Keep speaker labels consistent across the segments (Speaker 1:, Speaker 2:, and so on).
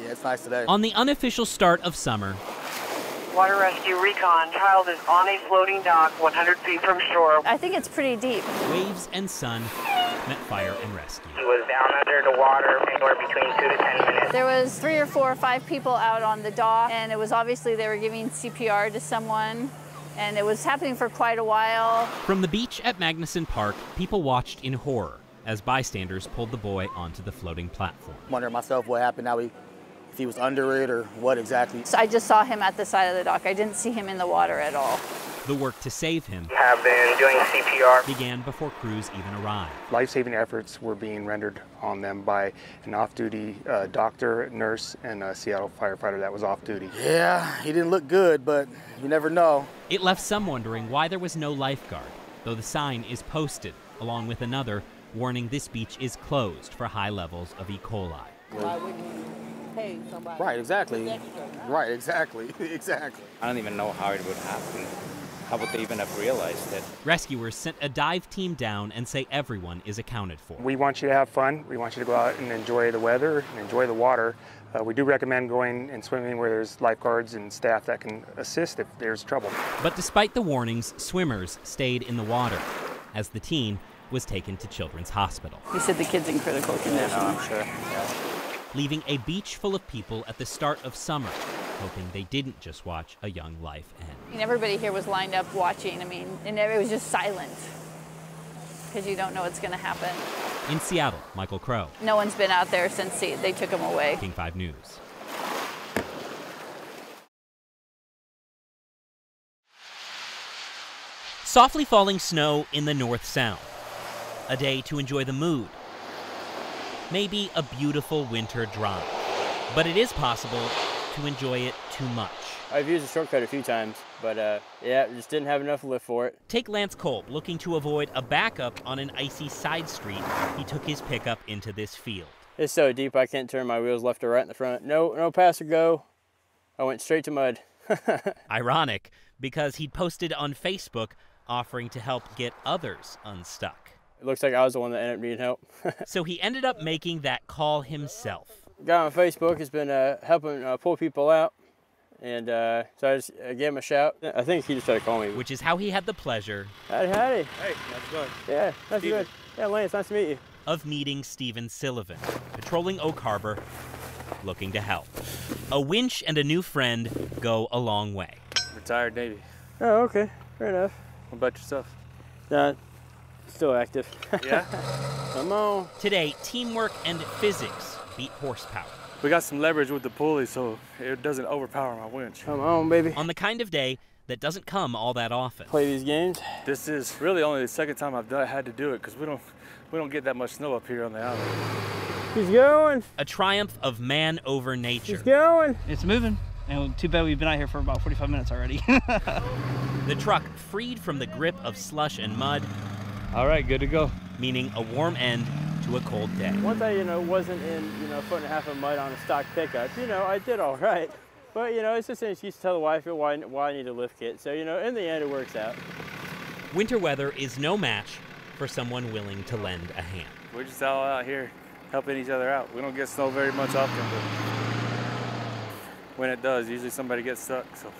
Speaker 1: Yeah, it's nice today.
Speaker 2: On the unofficial start of summer,
Speaker 3: Water rescue recon. Child is on a floating dock 100 feet from shore.
Speaker 4: I think it's pretty deep.
Speaker 2: waves and sun met fire and rescue.
Speaker 5: He was down under the water anywhere between 2 to 10 minutes.
Speaker 4: There was 3 or 4 or 5 people out on the dock, and it was obviously they were giving CPR to someone, and it was happening for quite a while.
Speaker 2: From the beach at Magnuson Park, people watched in horror as bystanders pulled the boy onto the floating platform.
Speaker 1: I'm wondering myself what happened now, if he was under it or what exactly.
Speaker 4: So I just saw him at the side of the dock. I didn't see him in the water at all.
Speaker 2: The work to save him
Speaker 5: We have been doing CPR.
Speaker 2: began before crews even arrived.
Speaker 6: Life-saving efforts were being rendered on them by an off-duty doctor, nurse, and a Seattle firefighter that was off-duty.
Speaker 1: Yeah, he didn't look good, but you never know.
Speaker 2: It left some wondering why there was no lifeguard, though the sign is posted, along with another warning this beach is closed for high levels of E. coli.
Speaker 7: Why wouldn't you pay somebody?
Speaker 1: Right, exactly. Right, exactly, exactly.
Speaker 8: I don't even know how it would happen. How would they even have realized it?
Speaker 2: Rescuers sent a dive team down and say everyone is accounted for.
Speaker 6: We want you to have fun. We want you to go out and enjoy the weather and enjoy the water. We do recommend going and swimming where there's lifeguards and staff that can assist if there's trouble.
Speaker 2: But despite the warnings, swimmers stayed in the water as the teen was taken to Children's Hospital,
Speaker 4: He said the kid's in critical condition.
Speaker 8: I'm sure.
Speaker 2: leaving a beach full of people at the start of summer, hoping they didn't just watch a young life end.
Speaker 4: I mean, everybody here was lined up watching. I mean, and it was just silent because you don't know what's going to happen.
Speaker 2: In Seattle, Michael Crow,
Speaker 4: No one's been out there since they took him away.
Speaker 2: King 5 News. Softly falling snow in the North Sound. A day to enjoy the mood. Maybe a beautiful winter drive. But it is possible to enjoy it too much.
Speaker 9: I've used a shortcut a few times, but yeah, just didn't have enough lift for it.
Speaker 2: Take Lance Kolb looking to avoid a backup on an icy side street. He took his pickup into this field.
Speaker 9: It's so deep I can't turn my wheels left or right in the front. No pass or go. I went straight to mud.
Speaker 2: Ironic, because he'd posted on Facebook offering to help get others unstuck.
Speaker 9: It looks like I was the one that ended up needing help.
Speaker 2: So he ended up making that call himself.
Speaker 9: Guy on Facebook has been helping pull people out, and so I just gave him a shout. I think he just tried to call me.
Speaker 2: Which is how he had the pleasure
Speaker 9: Howdy.
Speaker 1: Hey, how's it going?
Speaker 9: Yeah, that's good. Yeah, Lance, nice to meet you.
Speaker 2: of meeting Stephen Sullivan, patrolling Oak Harbor, looking to help. A winch and a new friend go a long way.
Speaker 10: Retired Navy.
Speaker 9: Oh, okay, fair enough.
Speaker 10: What about yourself?
Speaker 9: Still active.
Speaker 10: Yeah?
Speaker 9: Come on.
Speaker 2: Today, teamwork and physics beat horsepower.
Speaker 10: We got some leverage with the pulley, so it doesn't overpower my winch.
Speaker 9: Come on, baby.
Speaker 2: On the kind of day that doesn't come all that often.
Speaker 9: Play these games.
Speaker 10: This is really only the second time I've had to do it, because we don't get that much snow up here on the island.
Speaker 9: He's going.
Speaker 2: A triumph of man over nature.
Speaker 9: He's going.
Speaker 11: It's moving. And too bad we've been out here for about 45 minutes already.
Speaker 2: The truck freed from the grip of slush and mud.
Speaker 10: All right, good to go.
Speaker 2: Meaning a warm end to a cold day.
Speaker 9: Once I, wasn't in, a foot and a half of mud on a stock pickup, I did all right. But, it's just an excuse to tell the wife why I need a lift kit. So, in the end, it works out.
Speaker 2: Winter weather is no match for someone willing to lend a hand.
Speaker 10: We're just all out here helping each other out. We don't get snow very much often, but when it does, usually somebody gets stuck. So.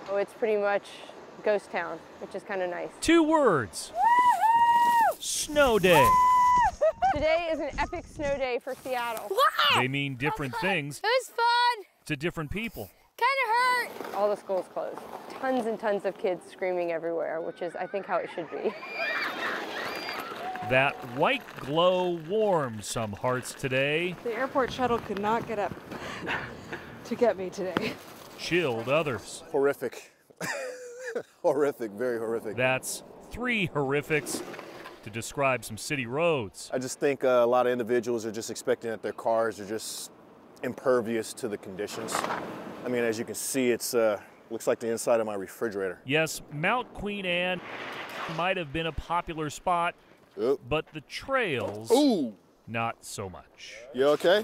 Speaker 12: Oh, it's pretty much ghost town, which is kind of nice.
Speaker 13: 2 words. Snow day.
Speaker 12: Today is an epic snow day for Seattle.
Speaker 13: Wow! They mean different things
Speaker 12: It was fun.
Speaker 13: to different people.
Speaker 12: Kind of hurt. All the schools closed. Tons and tons of kids screaming everywhere, which is, I think, how it should be.
Speaker 13: That white glow warmed some hearts today.
Speaker 14: The airport shuttle could not get up to get me today.
Speaker 13: Chilled others.
Speaker 15: Horrific. Horrific, very horrific.
Speaker 13: That's 3 horrifics to describe some city roads.
Speaker 15: I just think a lot of individuals are just expecting that their cars are just impervious to the conditions. I mean, as you can see, it's looks like the inside of my refrigerator.
Speaker 13: Yes, Mount Queen Anne might have been a popular spot, but the trails, not so much.
Speaker 15: You okay?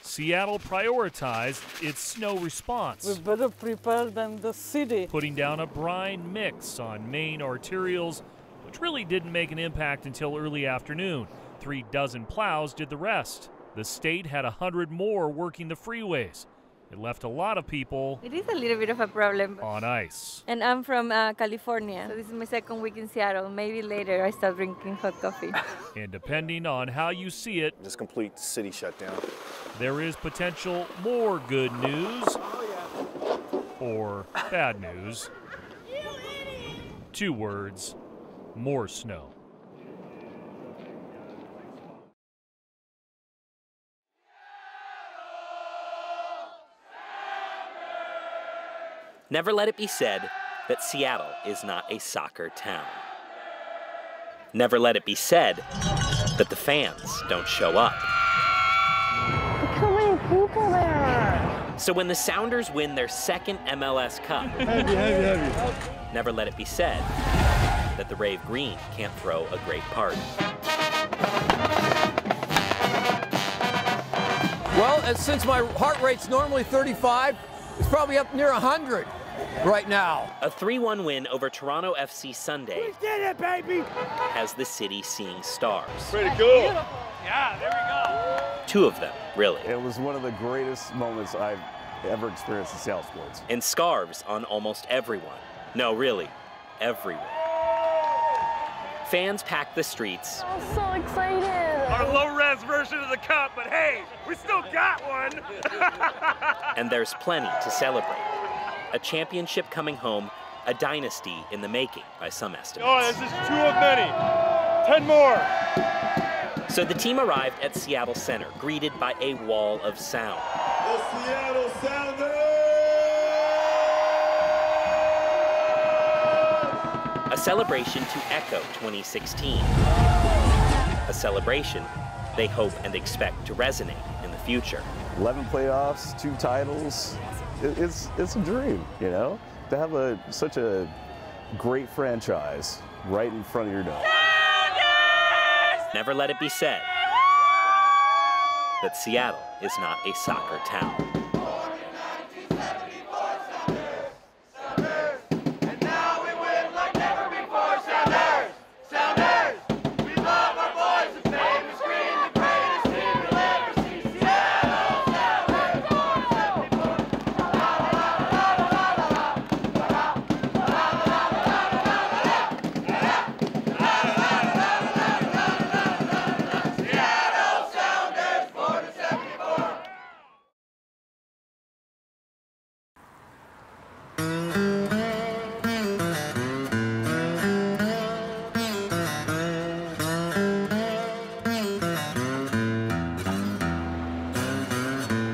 Speaker 13: Seattle prioritized its snow response.
Speaker 14: We're better prepared than the city.
Speaker 13: Putting down a brine mix on main arterials, which really didn't make an impact until early afternoon. 3 dozen plows did the rest. The state had 100 more working the freeways. It left a lot of people
Speaker 16: It is a little bit of a problem.
Speaker 13: on ice.
Speaker 16: And I'm from California, so this is my second week in Seattle. Maybe later I start drinking hot coffee.
Speaker 13: And depending on how you see it,
Speaker 15: Just complete city shutdown.
Speaker 13: there is potential more good news or bad news. 2 words, more snow.
Speaker 2: Never let it be said that Seattle is not a soccer town. Never let it be said that the fans don't show up.
Speaker 12: Look how many people there are.
Speaker 2: So when the Sounders win their 2nd MLS Cup, never let it be said that the Rave Green can't throw a great party.
Speaker 17: Well, and since my heart rate's normally 35, it's probably up near 100 right now.
Speaker 2: A 3-1 win over Toronto FC Sunday
Speaker 17: We did it, baby!
Speaker 2: has the city seeing stars.
Speaker 18: Pretty cool.
Speaker 17: Yeah, there we go.
Speaker 2: 2 of them, really.
Speaker 18: It was one of the greatest moments I've ever experienced in Seattle sports.
Speaker 2: And scarves on almost everyone. No, really, everyone. Fans packed the streets.
Speaker 12: I'm so excited.
Speaker 18: Our low-res version of the cup, but hey, we still got one.
Speaker 2: And there's plenty to celebrate. A championship coming home, a dynasty in the making by some estimates.
Speaker 18: Oh, this is 2 of many. 10 more.
Speaker 2: So the team arrived at Seattle Center, greeted by a wall of sound.
Speaker 18: The Seattle Sounders!
Speaker 2: A celebration to echo 2016. A celebration they hope and expect to resonate in the future.
Speaker 18: 11 playoffs, 2 titles. It's a dream, you know, to have such a great franchise right in front of your door.
Speaker 2: Never let it be said that Seattle is not a soccer town.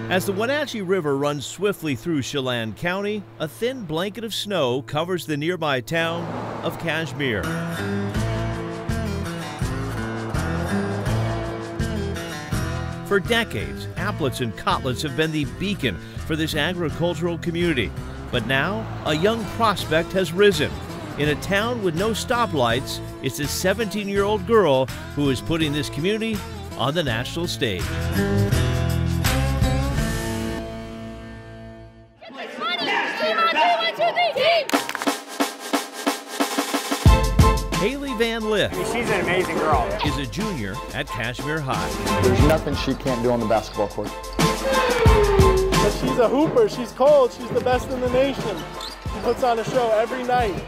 Speaker 19: As the Wenatchee River runs swiftly through Chelan County, a thin blanket of snow covers the nearby town of Kashmir. For decades, applets and cotlets have been the beacon for this agricultural community. But now, a young prospect has risen. In a town with no stoplights, it's a 17-year-old girl who is putting this community on the national stage. Haley Van Lith,
Speaker 20: she's an amazing girl,
Speaker 19: is a junior at Kashmir High.
Speaker 21: There's nothing she can't do on the basketball court.
Speaker 9: But she's a hooper, she's cold, she's the best in the nation. She puts on a show every night.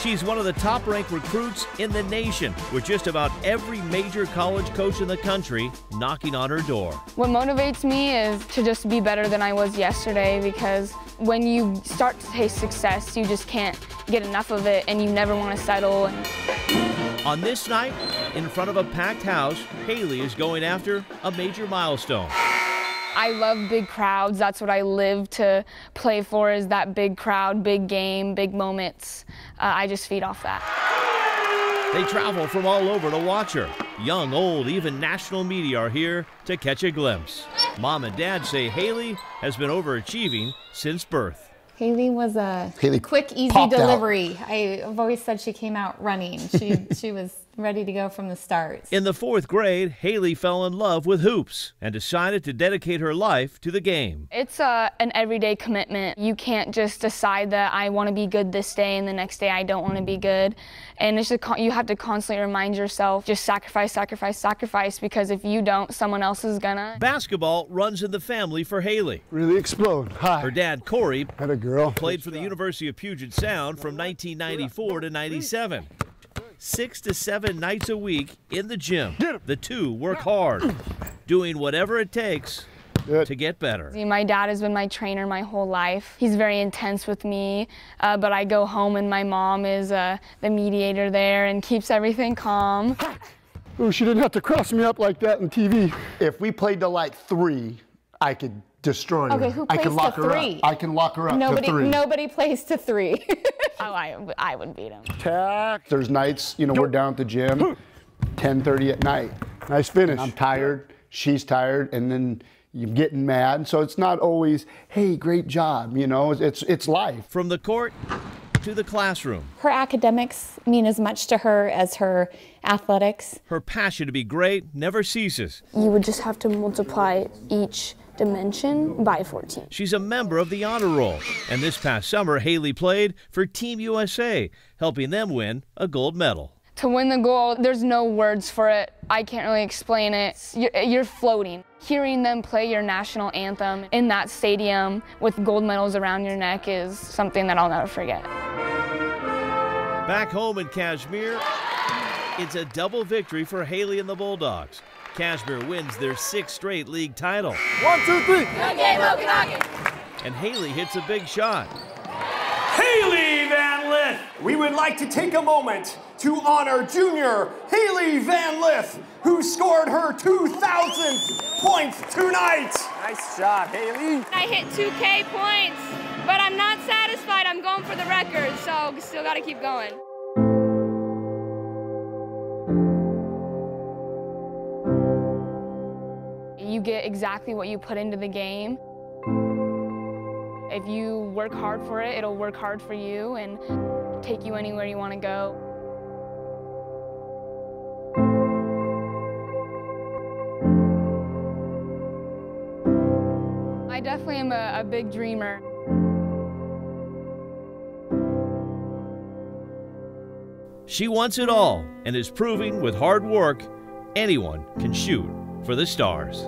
Speaker 19: She's one of the top-ranked recruits in the nation, with just about every major college coach in the country knocking on her door.
Speaker 22: What motivates me is to just be better than I was yesterday, because when you start to taste success, you just can't get enough of it, and you never want to settle.
Speaker 19: On this night, in front of a packed house, Haley is going after a major milestone.
Speaker 22: I love big crowds. That's what I live to play for, is that big crowd, big game, big moments. I just feed off that.
Speaker 19: They travel from all over to watch her. Young, old, even national media are here to catch a glimpse. Mom and Dad say Haley has been overachieving since birth.
Speaker 23: Haley was a quick, easy delivery. I've always said she came out running. She was
Speaker 3: ready to go from the start.
Speaker 19: In the 4th grade, Haley fell in love with hoops and decided to dedicate her life to the game.
Speaker 22: It's an everyday commitment. You can't just decide that I want to be good this day and the next day I don't want to be good. And it's just you have to constantly remind yourself, just sacrifice, sacrifice, sacrifice, because if you don't, someone else is gonna.
Speaker 19: Basketball runs in the family for Haley.
Speaker 20: Really explode. Hi.
Speaker 19: Her dad, Corey,
Speaker 20: had a girl.
Speaker 19: Played for the University of Puget Sound from 1994 to 97. 6 to 7 nights a week in the gym. The two work hard, doing whatever it takes to get better.
Speaker 22: My dad has been my trainer my whole life. He's very intense with me, but I go home and my mom is the mediator there and keeps everything calm.
Speaker 20: Ooh, she didn't have to cross me up like that on TV. If we played to like 3, I could destroy her.
Speaker 3: Okay, who plays
Speaker 20: I can lock
Speaker 3: to
Speaker 20: her
Speaker 3: 3?
Speaker 20: up. I can lock her up to 3.
Speaker 3: Nobody plays to 3.
Speaker 22: Oh, I would beat him.
Speaker 20: There's nights, you know, we're down at the gym, 10:30 at night. Nice finish. I'm tired, she's tired, and then you're getting mad. So it's not always, hey, great job, you know, it's life.
Speaker 19: From the court to the classroom.
Speaker 3: Her academics mean as much to her as her athletics.
Speaker 19: Her passion to be great never ceases.
Speaker 22: You would just have to multiply each dimension by 14.
Speaker 19: She's a member of the honor roll, and this past summer, Haley played for Team USA, helping them win a gold medal.
Speaker 22: To win the gold, there's no words for it. I can't really explain it. You're floating. Hearing them play your national anthem in that stadium with gold medals around your neck is something that I'll never forget.
Speaker 19: Back home in Kashmir, it's a double victory for Haley and the Bulldogs. Kashmir wins their 6th straight league title.
Speaker 20: 1, 2, 3.
Speaker 19: And Haley hits a big shot.
Speaker 23: Haley Van Lith! We would like to take a moment to honor junior Haley Van Lith, who scored her 2,000th point tonight.
Speaker 24: Nice job, Haley.
Speaker 25: I hit 2K points, but I'm not satisfied. I'm going for the record, so still got to keep going.
Speaker 22: You get exactly what you put into the game. If you work hard for it, it'll work hard for you and take you anywhere you want to go. I definitely am a big dreamer.
Speaker 19: She wants it all and is proving with hard work anyone can shoot for the stars.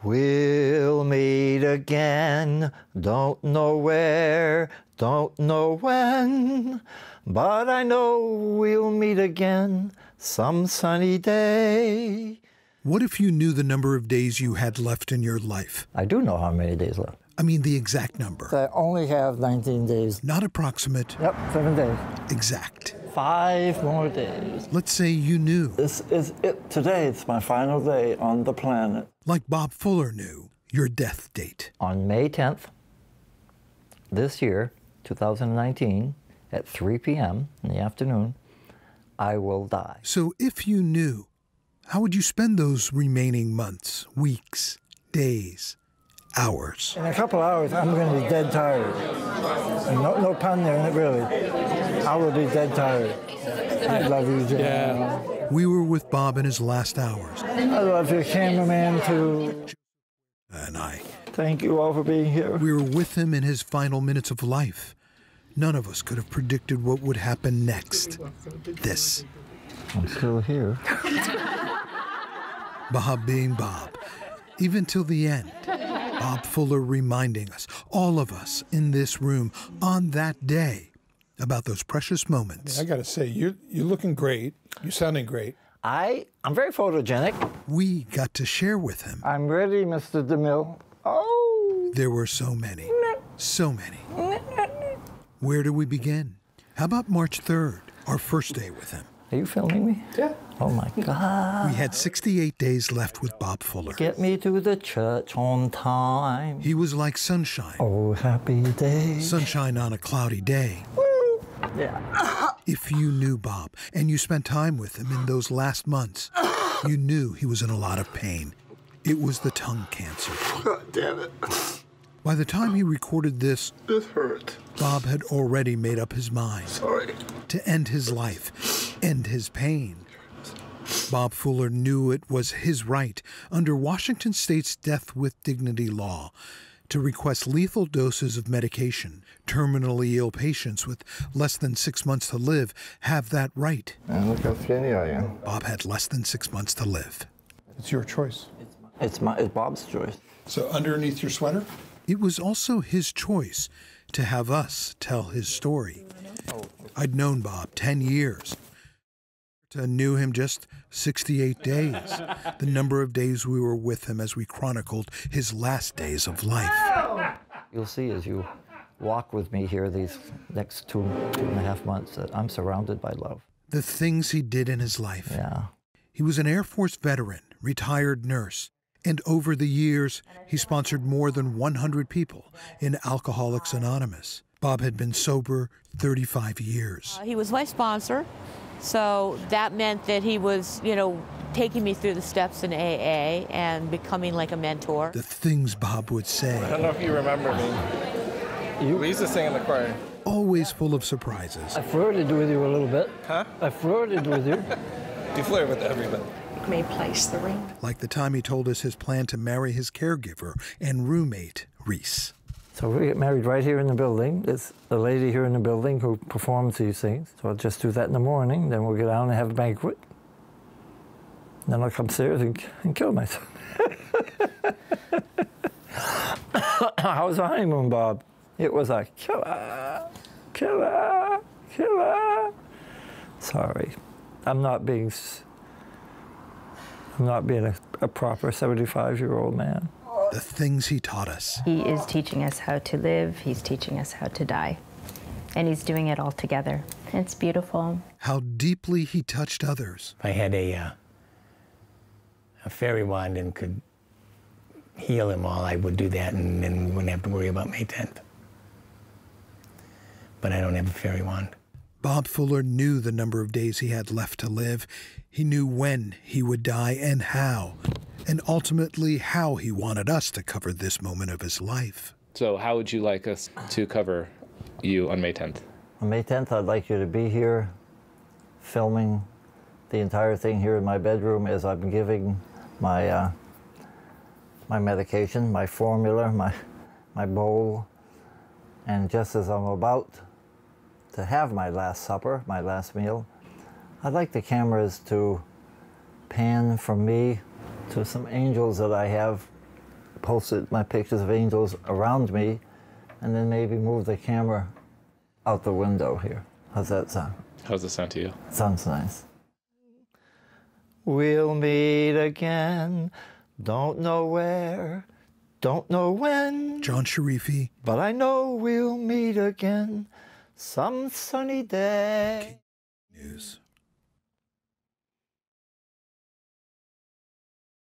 Speaker 26: We'll meet again, don't know where, don't know when, but I know we'll meet again some sunny day.
Speaker 27: What if you knew the number of days you had left in your life?
Speaker 26: I do know how many days left.
Speaker 27: I mean the exact number.
Speaker 26: I only have 19 days.
Speaker 27: Not approximate.
Speaker 26: Yep, 7 days.
Speaker 27: Exact.
Speaker 26: 5 more days.
Speaker 27: Let's say you knew.
Speaker 26: This is it. Today, it's my final day on the planet.
Speaker 27: Like Bob Fuller knew your death date.
Speaker 26: On May 10th, this year, 2019, at 3 p.m. in the afternoon, I will die.
Speaker 27: So if you knew, how would you spend those remaining months, weeks, days, hours?
Speaker 26: In a couple hours, I'm going to be dead tired. And no pun there, really. I will be dead tired. I love you, Jim.
Speaker 27: Yeah. We were with Bob in his last hours.
Speaker 26: I love your cameraman, too.
Speaker 27: And I.
Speaker 26: Thank you all for being here.
Speaker 27: We were with him in his final minutes of life. None of us could have predicted what would happen next. This.
Speaker 26: I'm still here.
Speaker 27: Bob being Bob. Even till the end. Bob Fuller reminding us, all of us in this room on that day, about those precious moments.
Speaker 28: I gotta say, you're looking great. You're sounding great.
Speaker 26: I'm very photogenic.
Speaker 27: We got to share with him.
Speaker 26: I'm ready, Mr. DeMille. Oh!
Speaker 27: There were so many. So many. Where do we begin? How about March 3rd, our first day with him?
Speaker 26: Are you filming me?
Speaker 28: Yeah.
Speaker 26: Oh my God.
Speaker 27: We had 68 days left with Bob Fuller.
Speaker 26: Get me to the church on time.
Speaker 27: He was like sunshine.
Speaker 26: Oh, happy day.
Speaker 27: Sunshine on a cloudy day.
Speaker 26: Yeah.
Speaker 27: If you knew Bob and you spent time with him in those last months, you knew he was in a lot of pain. It was the tongue cancer.
Speaker 28: God damn it.
Speaker 27: By the time he recorded this
Speaker 20: hurt.
Speaker 27: Bob had already made up his mind.
Speaker 20: Sorry.
Speaker 27: To end his life, end his pain. Bob Fuller knew it was his right, under Washington State's Death with Dignity law, to request lethal doses of medication. Terminally ill patients with less than 6 months to live have that right.
Speaker 21: And look how skinny I am.
Speaker 27: Bob had less than 6 months to live.
Speaker 28: It's your choice.
Speaker 26: It's Bob's choice.
Speaker 28: So underneath your sweater?
Speaker 27: It was also his choice to have us tell his story. I'd known Bob 10 years. I knew him just 68 days, the number of days we were with him as we chronicled his last days of life.
Speaker 26: You'll see as you walk with me here these next two and a half months that I'm surrounded by love.
Speaker 27: The things he did in his life.
Speaker 26: Yeah.
Speaker 27: He was an Air Force veteran, retired nurse, and over the years, he sponsored more than 100 people in Alcoholics Anonymous. Bob had been sober 35 years.
Speaker 1: He was my sponsor, so that meant that he was, taking me through the steps in AA and becoming like a mentor.
Speaker 27: The things Bob would say.
Speaker 4: I don't know if you remember me. We used to sing in the choir.
Speaker 27: Always full of surprises.
Speaker 26: I flirted with you a little bit.
Speaker 4: Huh?
Speaker 26: I flirted with you.
Speaker 4: You flirt with everybody.
Speaker 1: May place the ring.
Speaker 27: Like the time he told us his plan to marry his caregiver and roommate, Reese.
Speaker 26: So we get married right here in the building. There's a lady here in the building who performs these things. So I'll just do that in the morning, then we'll get down and have a banquet. And then I'll come upstairs and kill myself. How was the honeymoon, Bob? It was a killer, killer, killer. Sorry, I'm not being a proper 75-year-old man.
Speaker 27: The things he taught us.
Speaker 5: He is teaching us how to live, he's teaching us how to die. And he's doing it all together. It's beautiful.
Speaker 27: How deeply he touched others.
Speaker 6: If I had a fairy wand and could heal them all, I would do that, and then we wouldn't have to worry about May 10th. But I don't have a fairy wand.
Speaker 27: Bob Fuller knew the number of days he had left to live. He knew when he would die and how, and ultimately how he wanted us to cover this moment of his life.
Speaker 7: So how would you like us to cover you on May 10th?
Speaker 26: On May 10th, I'd like you to be here filming the entire thing here in my bedroom as I'm giving my my medication, my formula, my bowl, and just as I'm about to have my last supper, my last meal, I'd like the cameras to pan from me to some angels that I have posted, my pictures of angels around me, and then maybe move the camera out the window here. How's that sound?
Speaker 7: How's it sound to you?
Speaker 26: Sounds nice. We'll meet again, don't know where, don't know when.
Speaker 27: John Sharifi.
Speaker 26: But I know we'll meet again some sunny day.
Speaker 27: News.